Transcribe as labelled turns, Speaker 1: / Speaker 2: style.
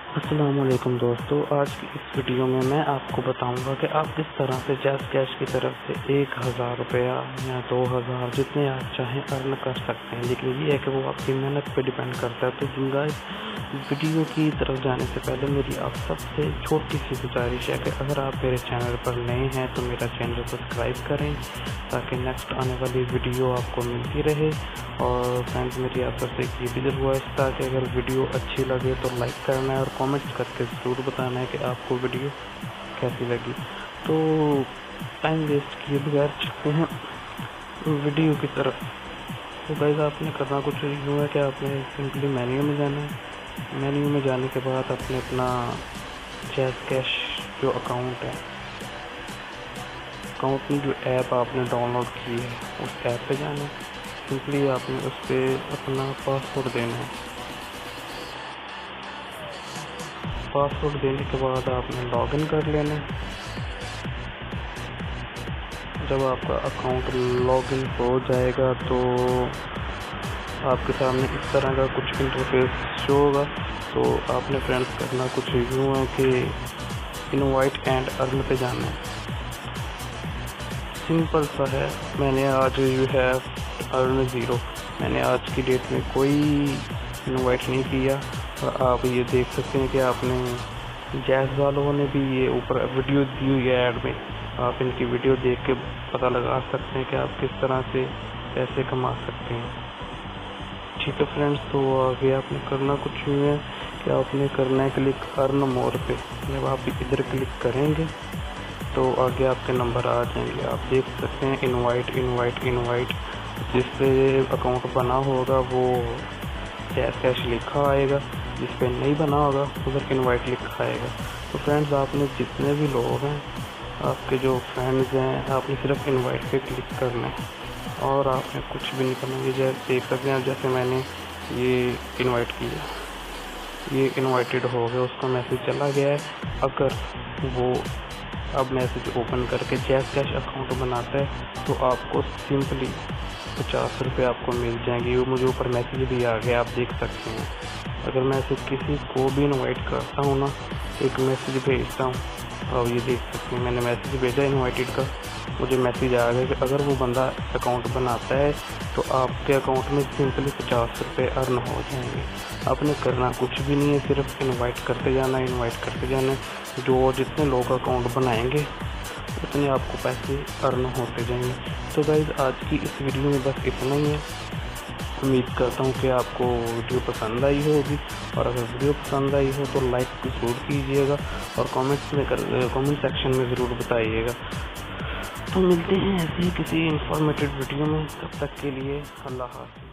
Speaker 1: अस्सलाम वालेकुम दोस्तों, आज की इस वीडियो में मैं आपको बताऊंगा कि आप किस तरह से जाज़कैश की तरफ से 1000 रुपया या 2000 जितने आप चाहें अर्न कर सकते हैं। लेकिन ये है कि वो आपकी मेहनत पे डिपेंड करता है। तो गाइस, वीडियो की तरफ जाने से पहले मेरी आप सबसे छोटी सी गुजारिश है कि अगर आप मेरे चैनल पर नए हैं तो मेरा चैनल सब्सक्राइब करें ताकि नेक्स्ट आने वाली वीडियो आपको मिलती रहे। और फ्रेंड्स, मेरी आप सबसे ये भी रिक्वेस्ट था कि अगर वीडियो अच्छी लगे तो लाइक करना है और कमेंट्स करके ज़रूर बताना है कि आपको वीडियो कैसी लगी। तो टाइम वेस्ट किए बगैर चलते हैं वीडियो की तरफ। तो गाइस, आपने करना कुछ यूँ है कि आपने सिंपली मेन्यू में जाना है। मेन्यू में जाने के बाद आपने अपना जाज़कैश जो अकाउंट है, अकाउंट में जो ऐप आपने डाउनलोड की है उस ऐप पे जाना है। सिंपली आपने उस पर अपना पासवर्ड देना है। पासवर्ड देने के बाद आपने लॉगिन कर लेना है। जब आपका अकाउंट लॉगिन हो जाएगा तो आपके सामने इस तरह का कुछ इंटरफेस शो होगा। तो आपने फ्रेंड्स करना कुछ यूँ है कि इनवाइट एंड अर्न पे जाना है। सिंपल सा है। मैंने आज यू हैव अर्न 0, मैंने आज की डेट में कोई इनवाइट नहीं किया। और आप ये देख सकते हैं कि आपने जैज़ वालों ने भी ये ऊपर वीडियो दी हुई है ऐड में। आप इनकी वीडियो देख के पता लगा सकते हैं कि आप किस तरह से पैसे कमा सकते हैं। ठीक है फ्रेंड्स, तो आगे आपने करना कुछ नहीं है कि आपने करना है क्लिक अर्न मोर पे। जब आप इधर क्लिक करेंगे तो आगे आपके नंबर आ जाएंगे। आप देख सकते हैं इनवाइट जिस पे अकाउंट बना होगा वो जाज़कैश लिखा आएगा, जिस पे नहीं बना होगा उधर इनवाइट लिखा आएगा। तो फ्रेंड्स, आपने जितने भी लोग हैं, आपके जो फ्रेंड्स हैं, आपने सिर्फ इनवाइट पे क्लिक करना है और आपने कुछ भी नहीं करना। ये जैसे देख सकते हैं, जैसे मैंने ये इनवाइट किया, ये इनवाइटेड हो गया, उसका मैसेज चला गया है। अगर वो अब मैसेज ओपन करके जाज़कैश अकाउंट बनाता है तो आपको सिंपली 50 रुपये आपको मिल जाएंगे। वो मुझे ऊपर मैसेज भी आ गया, आप देख सकते हैं। अगर मैं से किसी को भी इनवाइट करता हूँ ना, एक मैसेज भेजता हूँ, और ये देख सकते हैं मैंने मैसेज भेजा इनवाइटेड का, मुझे मैसेज आ गया कि अगर वो बंदा अकाउंट बनाता है तो आपके अकाउंट में सिंपली 50 रुपये अर्न हो जाएंगे। आपने करना कुछ भी नहीं है, सिर्फ इनवाइट करते जाना है। जो जितने लोग अकाउंट बनाएंगे उतने आपको पैसे अर्न होते जाएंगे। तो गाइस, आज की इस वीडियो में बस इतना ही है। उम्मीद करता हूँ कि आपको वीडियो पसंद आई होगी, और अगर वीडियो पसंद आई हो तो लाइक ज़रूर कीजिएगा और कमेंट सेक्शन में ज़रूर बताइएगा। तो मिलते हैं ऐसे ही किसी इंफॉर्मेटिव वीडियो में। तब तक के लिए अल्लाह हाफ़िज़।